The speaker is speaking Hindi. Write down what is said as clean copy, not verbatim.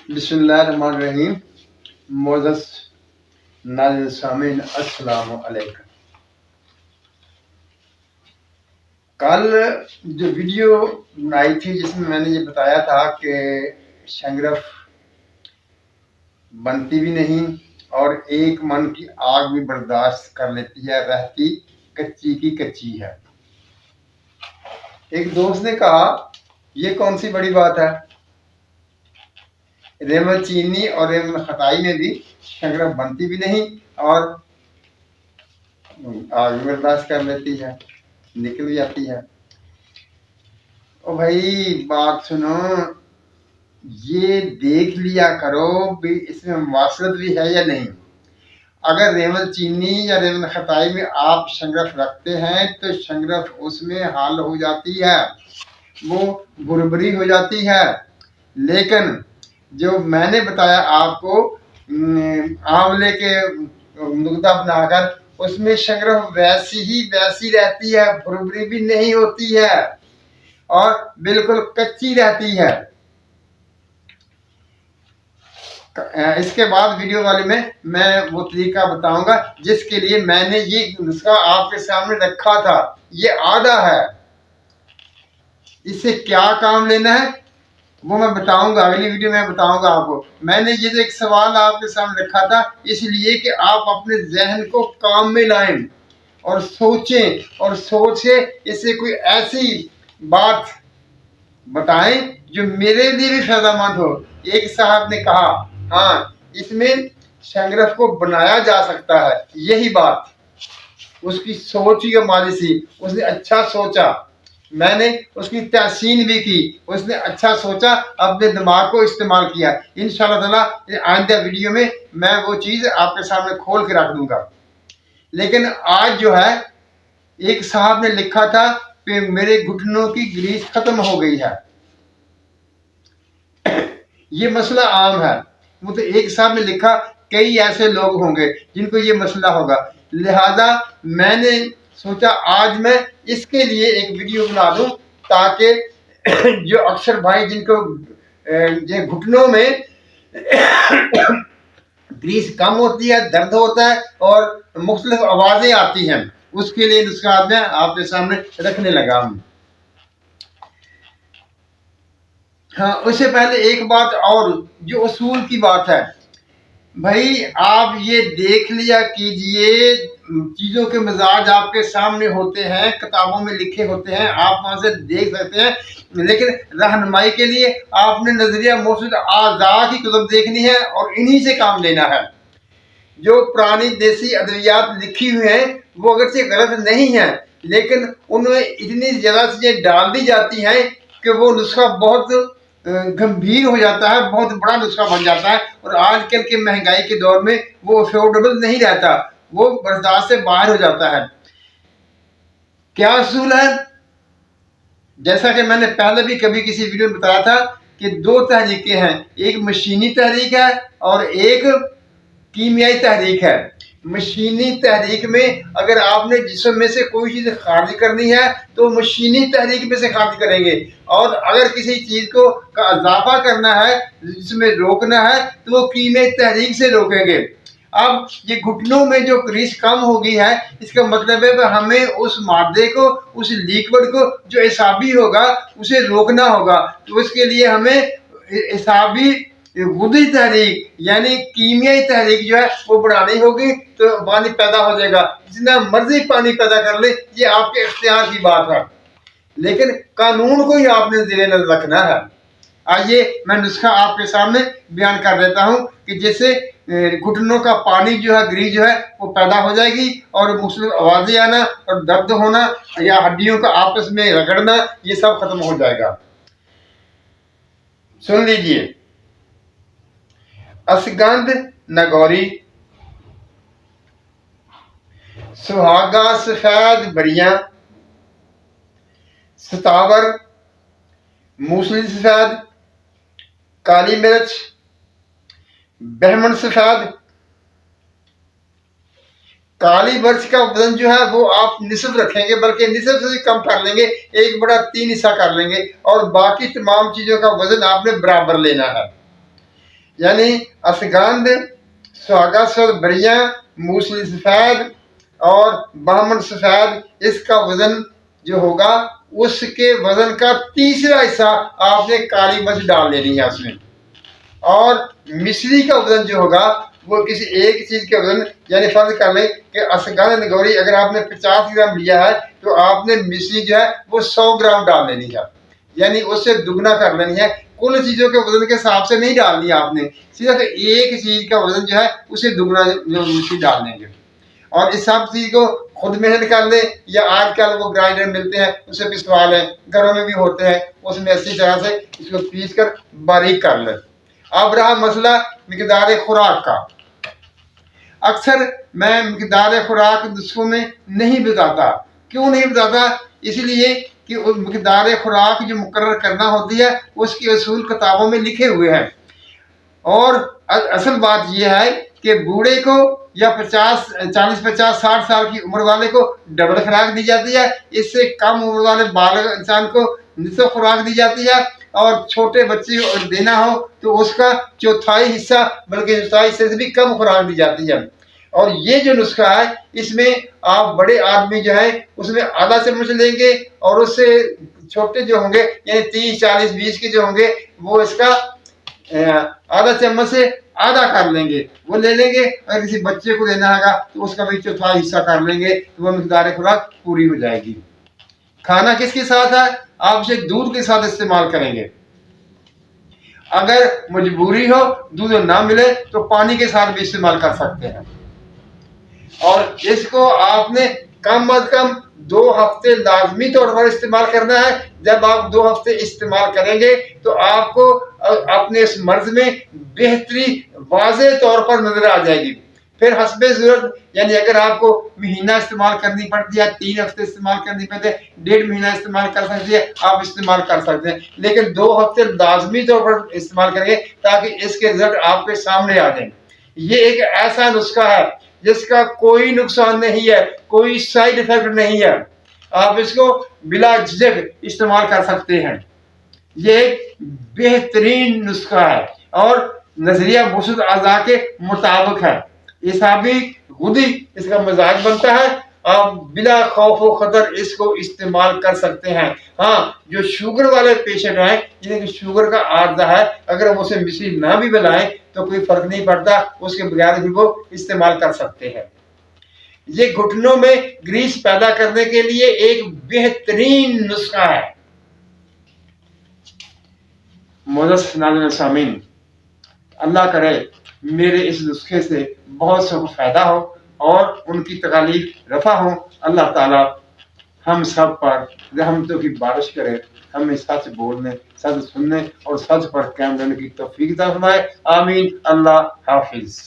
बिस्मिल्लाहिर्रहमानिर्रहीम। मोअज़्ज़ज़ नाज़िरीन सामीन, अस्सलामु अलैकुम। कल जो वीडियो बनाई थी जिसमें मैंने ये बताया था कि शंगरफ बनती भी नहीं और एक मन की आग भी बर्दाश्त कर लेती है, रहती कच्ची की कच्ची है। एक दोस्त ने कहा ये कौन सी बड़ी बात है, रेमल चीनी और रेमल खटाई में भी शंगरफ बनती भी नहीं और आग भी बर्दाश्त कर लेती है, निकल जाती है। ओ भाई बात सुनो, ये देख लिया करो भी इसमें मुवासलत भी है या नहीं। अगर रेमल चीनी या रेमल खटाई में आप शंगरफ रखते हैं तो शंगरफ उसमें हाल हो जाती है, वो बुरबरी हो जाती है। लेकिन जो मैंने बताया आपको आंवले के नुक्ता बनाकर, उसमें शंगरफ वैसी ही वैसी रहती है, बुरबरी भी नहीं होती है और बिल्कुल कच्ची रहती है। इसके बाद वीडियो वाले में मैं वो तरीका बताऊंगा जिसके लिए मैंने ये नुस्खा आपके सामने रखा था। ये आधा है, इससे क्या काम लेना है वो मैं बताऊंगा, अगली वीडियो में बताऊंगा आपको। मैंने ये जो एक सवाल आपके सामने रखा था इसलिए कि आप अपने जहन को काम में लाएं और सोचें, और सोच के इससे कोई ऐसी बात बताएं जो मेरे लिए भी फायदेमंद हो। एक साहब ने कहा हाँ इसमें शंगरफ को बनाया जा सकता है, यही बात उसकी सोच ही हमारी सी, उसने अच्छा सोचा, मैंने उसकी तहसीन भी की, उसने अच्छा सोचा, अपने दिमाग को इस्तेमाल किया। इंशाअल्लाह ताला आइंदा वीडियो में मैं वो चीज़ आपके सामने खोल के रख दूंगा। लेकिन आज जो है एक साहब ने लिखा था कि मेरे घुटनों की ग्रीस खत्म हो गई है। ये मसला आम है, वो तो एक साहब ने लिखा, कई ऐसे लोग होंगे जिनको ये मसला होगा। लिहाजा मैंने सोचा आज मैं इसके लिए एक वीडियो बना दूं ताकि जो अक्सर भाई जिनको घुटनों में ग्रीस कम होती है, दर्द होता है और मुख्तलिफ आवाजें आती हैं, उसके लिए नुस्खा मैं आपके सामने रखने लगा हूं। हाँ, उससे पहले एक बात और जो उसूल की बात है भाई, आप ये देख लिया कीजिए, चीज़ों के मिजाज आपके सामने होते हैं, किताबों में लिखे होते हैं, आप वहां से देख सकते हैं। लेकिन रहनुमाई के लिए आपने नजरिया मौसूद आज़ा की कुतुब देखनी है और इन्हीं से काम लेना है। जो पुरानी देसी अद्वियात लिखी हुई हैं वो अगरचे गलत नहीं है, लेकिन उनमें इतनी ज़्यादा चीज़ें डाल दी जाती हैं कि वो नुस्खा बहुत गंभीर हो जाता है, बहुत बड़ा नुस्खा बन जाता है और आजकल के महंगाई के दौर में वो अफोर्डेबल नहीं रहता, वो बर्दाश्त से बाहर हो जाता है। क्या असूल है? जैसा कि मैंने पहले भी कभी किसी वीडियो में बताया था कि दो तहरीकें हैं, एक मशीनी तहरीक है और एक कीमियाई तहरीक है। मशीनी तहरीक में अगर आपने जिस्म में से कोई चीज़ खारिज करनी है तो मशीनी तहरीक में से खारिज करेंगे, और अगर किसी चीज़ को का इजाफा करना है, जिसमें रोकना है, तो वो कीमियाई तहरीक से रोकेंगे। अब ये घुटनों में जो ग्रीस कम हो गई है, इसका मतलब है कि हमें उस मादे को, उस लिक्विड को जो एसाबी होगा उसे रोकना होगा। तो उसके लिए हमें एसाबी गुदी तहरीक यानी कीमियाई तहरीक जो है वो बढ़ानी होगी, तो पानी पैदा हो जाएगा। जितना मर्जी पानी पैदा कर ले, ये आपके इख्तियार की बात है, लेकिन कानून को ही आपने ज़ेरे नज़र रखना है। आइए मैं नुस्खा आपके सामने बयान कर देता हूँ कि जैसे घुटनों का पानी जो है, ग्रीस जो है वो पैदा हो जाएगी और मुख्तलिफ आवाज़ें आना और दर्द होना या हड्डियों का आपस में रगड़ना, ये सब खत्म हो जाएगा। सुन लीजिए, असगंध नगौरी, सुहागा सफेद बड़ियां, सतावर, मूसली सफेद, काली मिर्च, बहमन सफेद। काली मिर्च का वजन जो है वो आप निसफ रखेंगे, बल्कि निसफ से कम कर लेंगे, एक बड़ा 3 हिस्सा कर लेंगे और बाकी तमाम चीज़ों का वजन आपने बराबर लेना है। यानी असगंध, सुहागास्वद बरिया, मूसली सफेद और बामन सफेद, इसका वजन जो होगा उसके वजन का तीसरा हिस्सा आपने काली मिर्च डाल लेनी है उसमें। और मिश्री का वजन जो होगा वो किसी एक चीज के वजन, यानी फर्ज कर लें कि असगंध नगौरी अगर आपने 50 ग्राम लिया है तो आपने मिश्री जो है वो 100 ग्राम डाल लेनी है, यानी उससे दुगना कर लेनी है। कुल चीजों के वजन के हिसाब से नहीं डालनी है आपने, सिर्फ एक चीज का वजन जो है उसे दुगना जो मिश्री डाल देंगे। और इस सब चीज को खुद मेहनत कर ले या आजकल वो ग्राइंडर मिलते हैं उसे पिसवा लें, घरों में भी होते हैं, उसमें अच्छी तरह से इसको पीस कर बारीक कर लें। अब रहा मसला मिकदार खुराक का। अक्सर मैं मिकदार खुराक नुस्खों में नहीं बताता। क्यों नहीं बताता? इसलिए कि उस मिकदार खुराक जो मुकर्रर करना होती है उसके असूल किताबों में लिखे हुए हैं। और असल बात यह है कि बूढ़े को या 40-50-60 साल की उम्र वाले को डबल खुराक दी जाती है, इससे कम उम्र वाले बालग इंसान को निसफ खुराक दी जाती है, और छोटे बच्चे को देना हो तो उसका चौथाई हिस्सा बल्कि चौथाई हिस्से से भी कम खुराक दी जाती है। और ये जो नुस्खा है इसमें आप बड़े आदमी जो है उसमें आधा चम्मच लेंगे और उससे छोटे जो होंगे यानी 30-40-20 के जो होंगे वो इसका आधा चम्मच से आधा कर लेंगे, वो ले लेंगे। अगर किसी बच्चे को देना होगा तो उसका भी चौथाई हिस्सा कर लेंगे, तो वह मिकदार खुराक पूरी हो जाएगी। खाना किसके साथ है? आप इसे दूध के साथ इस्तेमाल करेंगे। अगर मजबूरी हो दूध ना मिले तो पानी के साथ भी इस्तेमाल कर सकते हैं। और इसको आपने कम अज कम 2 हफ्ते लाजमी तौर पर इस्तेमाल करना है। जब आप 2 हफ्ते इस्तेमाल करेंगे तो आपको अपने इस मर्ज में बेहतरी वाज़ेह तौर पर नजर आ जाएगी। फिर हस्बे जरूरत, यानी अगर आपको महीना इस्तेमाल करनी पड़ती है, 3 हफ्ते इस्तेमाल करनी पड़ती है, 1.5 महीना इस्तेमाल कर सकती है, आप इस्तेमाल कर सकते हैं। लेकिन 2 हफ्ते लाजमी तौर पर इस्तेमाल करेंगे ताकि इसके रिजल्ट आपके सामने आ जाए। ये एक ऐसा नुस्खा है जिसका कोई नुकसान नहीं है, कोई साइड इफेक्ट नहीं है, आप इसको बिला झिझक इस्तेमाल कर सकते हैं। ये एक बेहतरीन नुस्खा है और नजरिया मुर्शिद आज़ा के मुताबिक है। इसाबी खुदी इसका मजाज बनता है, आप बिला खौफ व खतर इसको इस्तेमाल कर सकते हैं। हाँ, जो शुगर वाले पेशेंट हैं जिन्हें शुगर का आर्जा है, अगर वो उसे मिश्री ना भी बनाएं तो कोई फर्क नहीं पड़ता, उसके बगैर भी वो इस्तेमाल कर सकते हैं। ये घुटनों में ग्रीस पैदा करने के लिए एक बेहतरीन नुस्खा है। मोहतरम नाज़रीन सामीन, अल्लाह करे मेरे इस नुस्खे से बहुत सबको फायदा हो और उनकी तकालीफ रफा हो। अल्लाह ताला हम सब पर रहमतों की बारिश करे, हमें सच बोलने, सच सुनने और सच पर कायम रहने की तौफीक अता फरमाए। आमीन। अल्लाह हाफिज।